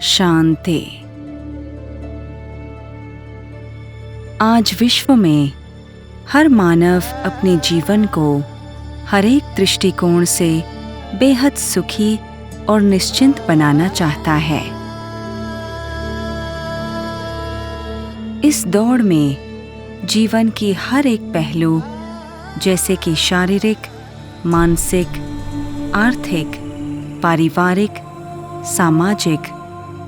शांति। आज विश्व में हर मानव अपने जीवन को हर एक दृष्टिकोण से बेहद सुखी और निश्चिंत बनाना चाहता है। इस दौड़ में जीवन की हर एक पहलू जैसे कि शारीरिक, मानसिक, आर्थिक, पारिवारिक, सामाजिक,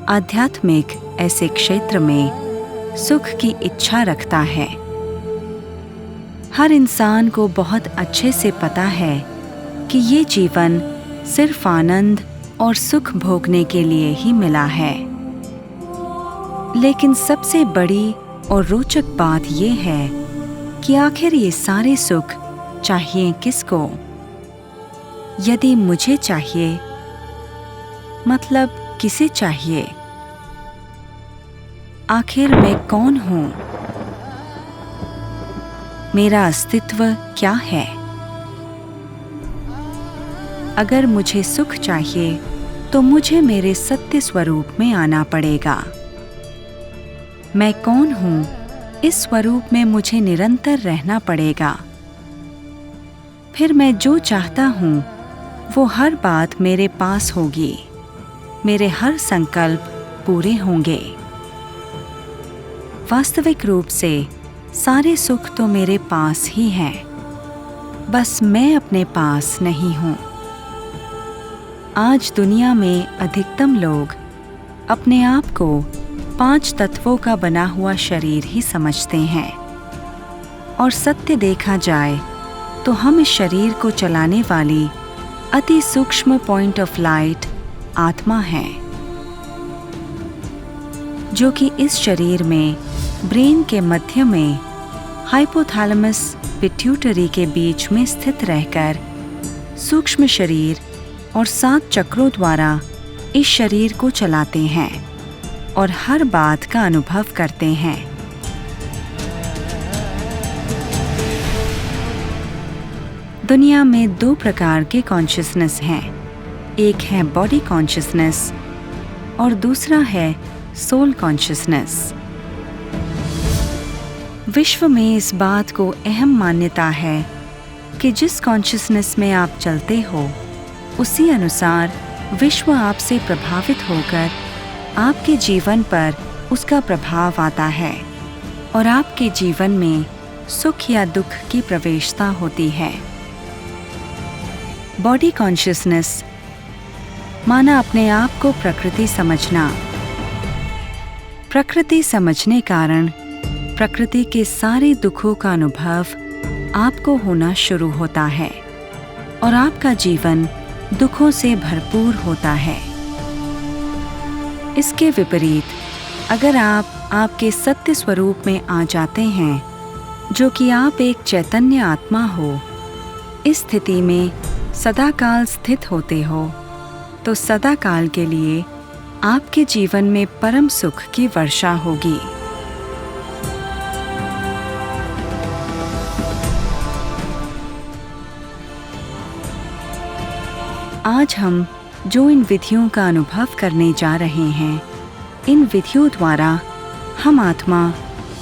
आध्यात्मिक ऐसे क्षेत्र में सुख की इच्छा रखता है। हर इंसान को बहुत अच्छे से पता है कि ये जीवन सिर्फ आनंद और सुख भोगने के लिए ही मिला है। लेकिन सबसे बड़ी और रोचक बात ये है कि आखिर ये सारे सुख चाहिए किसको? यदि मुझे चाहिए, मतलब किसे चाहिए? आखिर मैं कौन हूँ? मेरा अस्तित्व क्या है? अगर मुझे सुख चाहिए तो मुझे मेरे सत्य स्वरूप में आना पड़ेगा। मैं कौन हूँ, इस स्वरूप में मुझे निरंतर रहना पड़ेगा। फिर मैं जो चाहता हूँ वो हर बात मेरे पास होगी। मेरे हर संकल्प पूरे होंगे। वास्तविक रूप से सारे सुख तो मेरे पास ही हैं, बस मैं अपने पास नहीं हूँ। आज दुनिया में अधिकतम लोग अपने आप को 5 तत्वों का बना हुआ शरीर ही समझते हैं, और सत्य देखा जाए तो हम इस शरीर को चलाने वाली अति सूक्ष्म पॉइंट ऑफ लाइट आत्मा है, जो कि इस शरीर में ब्रेन के मध्य में हाइपोथैलेमस पिट्यूटरी के बीच में स्थित रहकर सूक्ष्म शरीर और 7 चक्रों द्वारा इस शरीर को चलाते हैं और हर बात का अनुभव करते हैं। दुनिया में 2 प्रकार के कॉन्शियसनेस हैं। एक है बॉडी कॉन्शियसनेस और दूसरा है सोल कॉन्शियसनेस। विश्व में इस बात को अहम मान्यता है कि जिस कॉन्शियसनेस में आप चलते हो उसी अनुसार विश्व आपसे प्रभावित होकर आपके जीवन पर उसका प्रभाव आता है और आपके जीवन में सुख या दुख की प्रवेशता होती है। बॉडी कॉन्शियसनेस माना अपने आप को प्रकृति समझना। प्रकृति समझने कारण प्रकृति के सारे दुखों का अनुभव आपको होना शुरू होता है और आपका जीवन दुखों से भरपूर होता है। इसके विपरीत अगर आप आपके सत्य स्वरूप में आ जाते हैं, जो कि आप एक चैतन्य आत्मा हो, इस स्थिति में सदाकाल स्थित होते हो, तो सदाकाल के लिए आपके जीवन में परम सुख की वर्षा होगी। आज हम जो इन विधियों का अनुभव करने जा रहे हैं, इन विधियों द्वारा हम आत्मा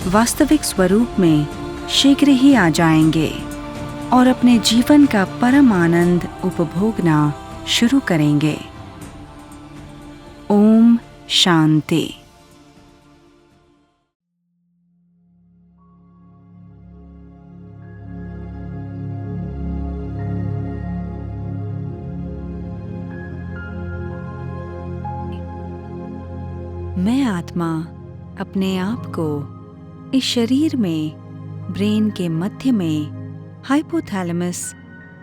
वास्तविक स्वरूप में शीघ्र ही आ जाएंगे और अपने जीवन का परम आनंद उपभोगना शुरू करेंगे। ओम शांति। मैं आत्मा अपने आप को इस शरीर में ब्रेन के मध्य में हाइपोथैलेमस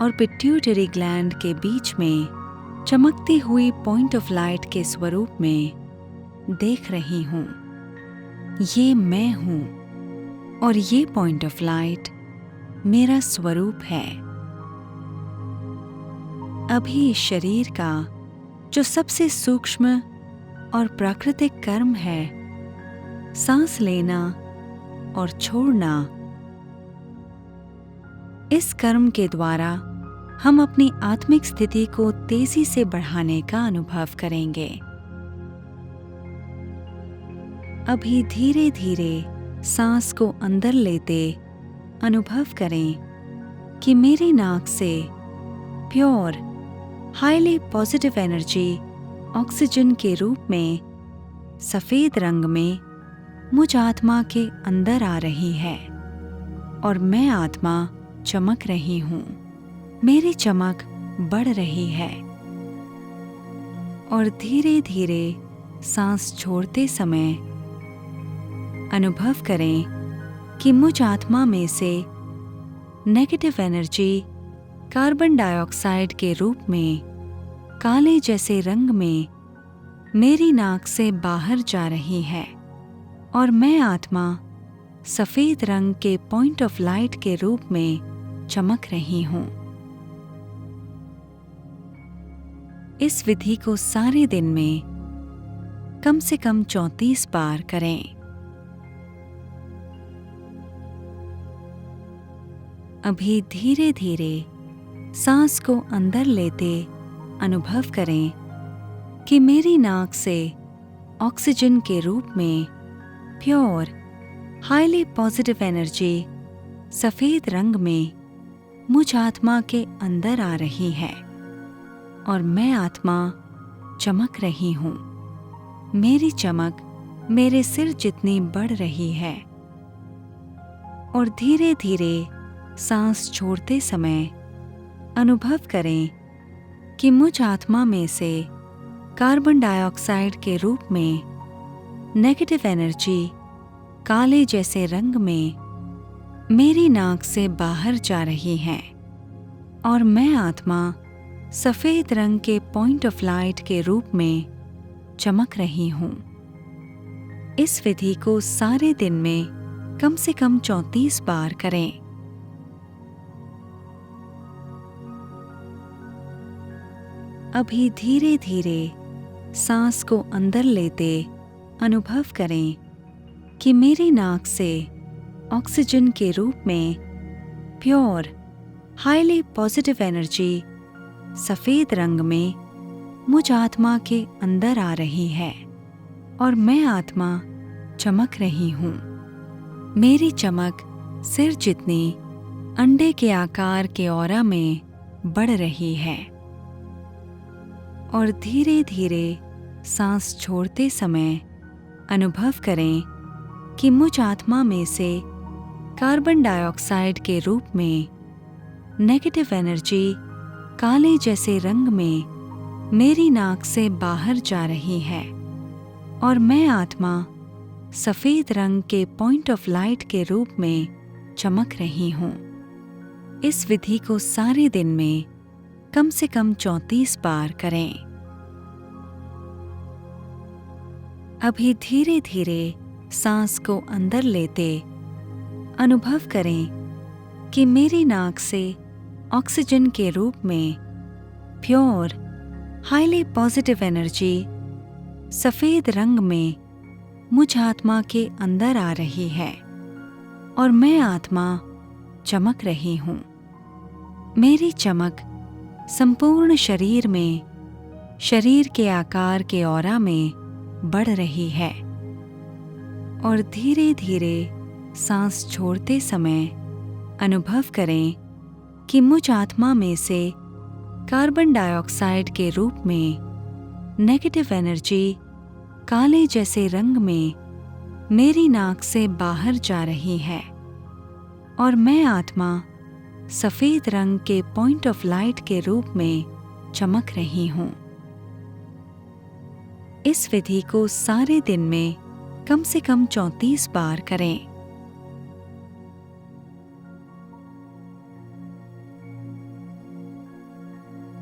और पिट्यूटरी ग्लैंड के बीच में चमकती हुई पॉइंट ऑफ लाइट के स्वरूप में देख रही हूँ। ये मैं हूँ और ये पॉइंट ऑफ लाइट मेरा स्वरूप है। अभी इस शरीर का जो सबसे सूक्ष्म और प्राकृतिक कर्म है, सांस लेना और छोड़ना, इस कर्म के द्वारा हम अपनी आत्मिक स्थिति को तेजी से बढ़ाने का अनुभव करेंगे। अभी धीरे धीरे सांस को अंदर लेते अनुभव करें कि मेरी नाक से pure highly positive energy oxygen के रूप में सफेद रंग में मुझ आत्मा के अंदर आ रही है और मैं आत्मा चमक रही हूँ। मेरी चमक बढ़ रही है और धीरे धीरे सांस छोड़ते समय अनुभव करें कि मुझ आत्मा में से नेगेटिव एनर्जी कार्बन डाइऑक्साइड के रूप में काले जैसे रंग में मेरी नाक से बाहर जा रही है और मैं आत्मा सफेद रंग के पॉइंट ऑफ लाइट के रूप में चमक रही हूँ। इस विधि को सारे दिन में कम से कम 34 बार करें। अभी धीरे धीरे सांस को अंदर लेते अनुभव करें कि मेरी नाक से ऑक्सीजन के रूप में प्योर हाईली पॉजिटिव एनर्जी सफेद रंग में मुझ आत्मा के अंदर आ रही है और मैं आत्मा चमक रही हूँ। मेरी चमक मेरे सिर जितनी बढ़ रही है और धीरे धीरे सांस छोड़ते समय अनुभव करें कि मुझ आत्मा में से कार्बन डाइऑक्साइड के रूप में नेगेटिव एनर्जी काले जैसे रंग में मेरी नाक से बाहर जा रही है और मैं आत्मा सफेद रंग के पॉइंट ऑफ लाइट के रूप में चमक रही हूँ। इस विधि को सारे दिन में कम से कम 34 बार करें। अभी धीरे धीरे सांस को अंदर लेते अनुभव करें कि मेरी नाक से ऑक्सीजन के रूप में प्योर हाईली पॉजिटिव एनर्जी सफेद रंग में मुझ आत्मा के अंदर आ रही है और मैं आत्मा चमक रही हूँ। मेरी चमक सिर जितनी अंडे के आकार के ऑरा में बढ़ रही है और धीरे धीरे सांस छोड़ते समय अनुभव करें कि मुझ आत्मा में से कार्बन डाइऑक्साइड के रूप में नेगेटिव एनर्जी काले जैसे रंग में मेरी नाक से बाहर जा रही है और मैं आत्मा सफेद रंग के पॉइंट ऑफ लाइट के रूप में चमक रही हूँ। इस विधि को सारे दिन में कम से कम 34 बार करें। अभी धीरे धीरे सांस को अंदर लेते अनुभव करें कि मेरी नाक से ऑक्सीजन के रूप में प्योर हाईली पॉजिटिव एनर्जी सफेद रंग में मुझ आत्मा के अंदर आ रही है और मैं आत्मा चमक रही हूँ। मेरी चमक संपूर्ण शरीर में शरीर के आकार के ऑरा में बढ़ रही है और धीरे धीरे सांस छोड़ते समय अनुभव करें कि मुझ आत्मा में से कार्बन डाइऑक्साइड के रूप में नेगेटिव एनर्जी काले जैसे रंग में मेरी नाक से बाहर जा रही है और मैं आत्मा सफेद रंग के पॉइंट ऑफ लाइट के रूप में चमक रही हूँ। इस विधि को सारे दिन में कम से कम 34 बार करें।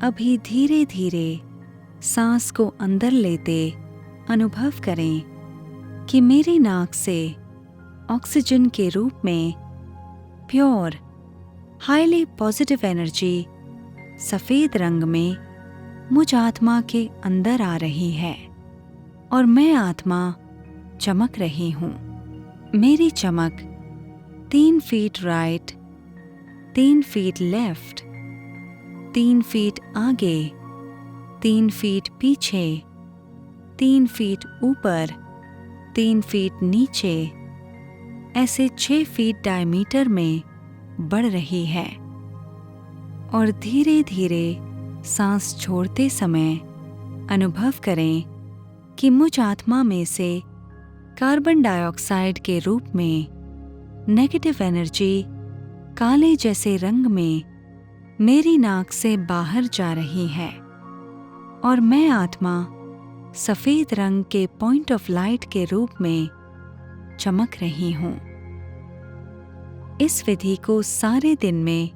अभी धीरे धीरे सांस को अंदर लेते अनुभव करें कि मेरी नाक से ऑक्सीजन के रूप में प्योर हाईली पॉजिटिव एनर्जी सफेद रंग में मुझ आत्मा के अंदर आ रही है और मैं आत्मा चमक रही हूँ। मेरी चमक 3 feet right, 3 feet left, 3 feet आगे, 3 फीट पीछे, 3 फीट ऊपर 3 फीट नीचे, ऐसे 6 फीट डायमीटर में बढ़ रही है। और धीरे धीरे सांस छोड़ते समय अनुभव करें कि मुझ आत्मा में से कार्बन डाइऑक्साइड के रूप में नेगेटिव एनर्जी काले जैसे रंग में मेरी नाक से बाहर जा रही है और मैं आत्मा सफेद रंग के पॉइंट ऑफ लाइट के रूप में चमक रही हूं। इस विधि को सारे दिन में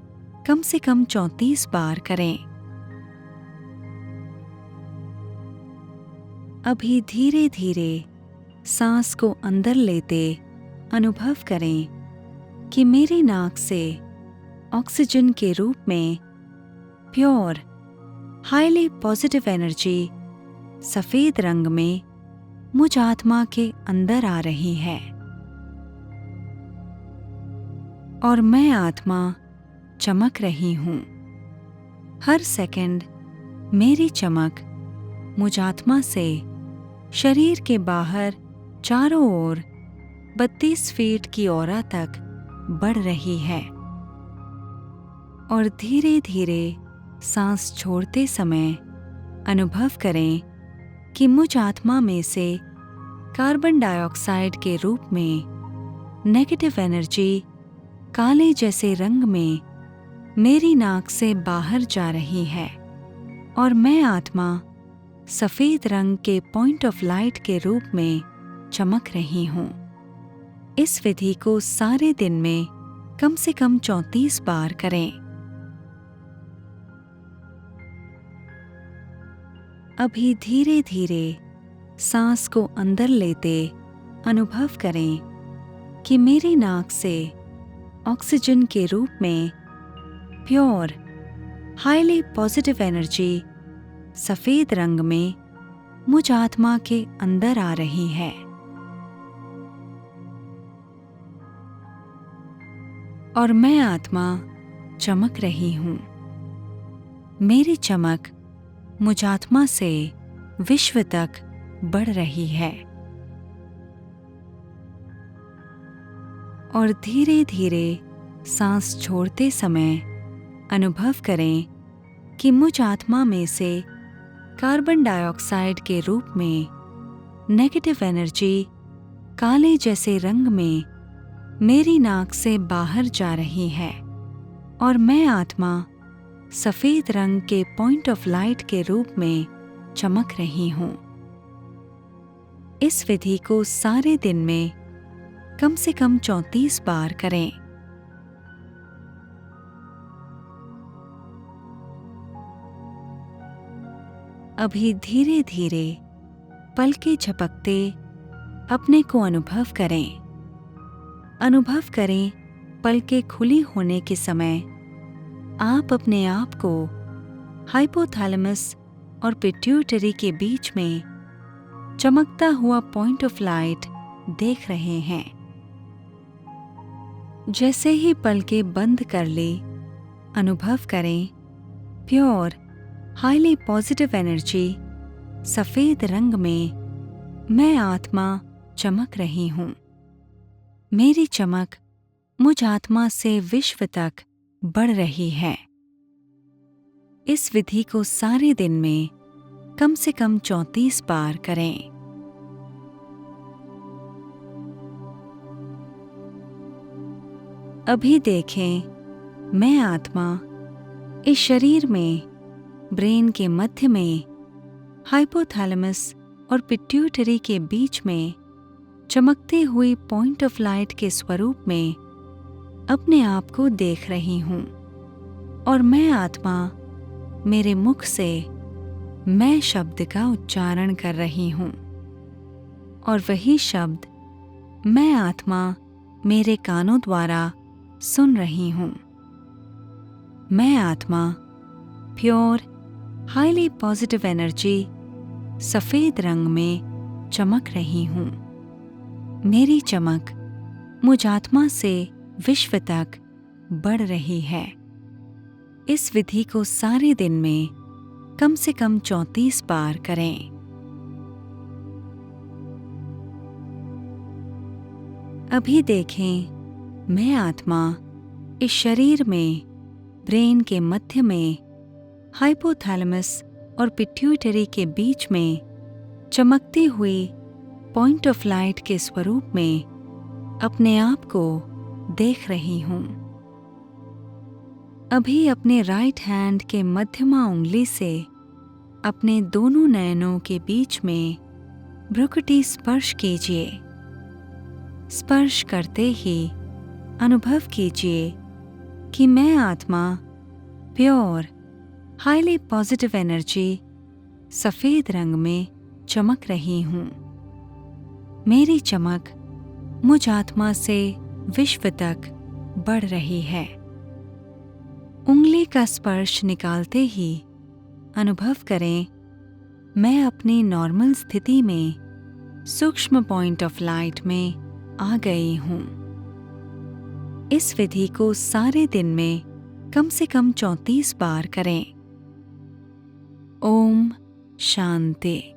कम से कम 34 बार करें। अभी धीरे धीरे सांस को अंदर लेते अनुभव करें कि मेरी नाक से ऑक्सीजन के रूप में प्योर हाईली पॉजिटिव एनर्जी सफेद रंग में मुझ आत्मा के अंदर आ रही है और मैं आत्मा चमक रही हूं। हर सेकंड मेरी चमक मुझ आत्मा से शरीर के बाहर चारों ओर 32 फीट की औरा तक बढ़ रही है। और धीरे धीरे सांस छोड़ते समय अनुभव करें कि मुझ आत्मा में से कार्बन डाइऑक्साइड के रूप में नेगेटिव एनर्जी काले जैसे रंग में मेरी नाक से बाहर जा रही है और मैं आत्मा सफेद रंग के पॉइंट ऑफ लाइट के रूप में चमक रही हूं। इस विधि को सारे दिन में कम से कम 34 बार करें। अभी धीरे धीरे सांस को अंदर लेते अनुभव करें कि मेरी नाक से ऑक्सीजन के रूप में प्योर हाईली पॉजिटिव एनर्जी सफेद रंग में मुझ आत्मा के अंदर आ रही है और मैं आत्मा चमक रही हूं। मेरी चमक मुझ आत्मा से विश्व तक बढ़ रही है और धीरे धीरे सांस छोड़ते समय अनुभव करें कि मुझ आत्मा में से कार्बन डाइऑक्साइड के रूप में नेगेटिव एनर्जी काले जैसे रंग में मेरी नाक से बाहर जा रही है और मैं आत्मा सफेद रंग के पॉइंट ऑफ लाइट के रूप में चमक रही हूं। इस विधि को सारे दिन में कम से कम 34 बार करें। अभी धीरे धीरे पलकें झपकते अपने को अनुभव करें। अनुभव करें पलकें खुली होने के समय आप अपने आप को हाइपोथैलेमस और पिट्यूटरी के बीच में चमकता हुआ पॉइंट ऑफ लाइट देख रहे हैं। जैसे ही पलकें बंद कर ले, अनुभव करें प्योर हाईली पॉजिटिव एनर्जी सफेद रंग में मैं आत्मा चमक रही हूं। मेरी चमक मुझ आत्मा से विश्व तक बढ़ रही है। इस विधि को सारे दिन में कम से कम 34 बार करें। अभी देखें मैं आत्मा इस शरीर में ब्रेन के मध्य में हाइपोथैलेमस और पिट्यूटरी के बीच में चमकते हुए पॉइंट ऑफ लाइट के स्वरूप में अपने आप को देख रही हूं और मैं आत्मा मेरे मुख से मैं शब्द का उच्चारण कर रही हूं और वही शब्द मैं आत्मा मेरे कानों द्वारा सुन रही हूं। मैं आत्मा प्योर हाईली पॉजिटिव एनर्जी सफेद रंग में चमक रही हूं। मेरी चमक मुझ आत्मा से विश्व तक बढ़ रही है। इस विधि को सारे दिन में कम से कम 34 बार करें। अभी देखें, मैं आत्मा इस शरीर में ब्रेन के मध्य में हाइपोथैलेमस और पिट्यूटरी के बीच में चमकती हुई पॉइंट ऑफ लाइट के स्वरूप में अपने आप को देख रही हूँ। अभी अपने राइट हैंड के मध्यमा उंगली से अपने दोनों नयनों के बीच में भ्रुकुटी स्पर्श कीजिए। स्पर्श करते ही अनुभव कीजिए कि मैं आत्मा प्योर हाईली पॉजिटिव एनर्जी सफेद रंग में चमक रही हूँ। मेरी चमक मुझ आत्मा से विश्व तक बढ़ रही है। उंगली का स्पर्श निकालते ही अनुभव करें, मैं अपनी नॉर्मल स्थिति में सूक्ष्म पॉइंट ऑफ लाइट में आ गई हूँ। इस विधि को सारे दिन में कम से कम 34 बार करें। ओम शांति।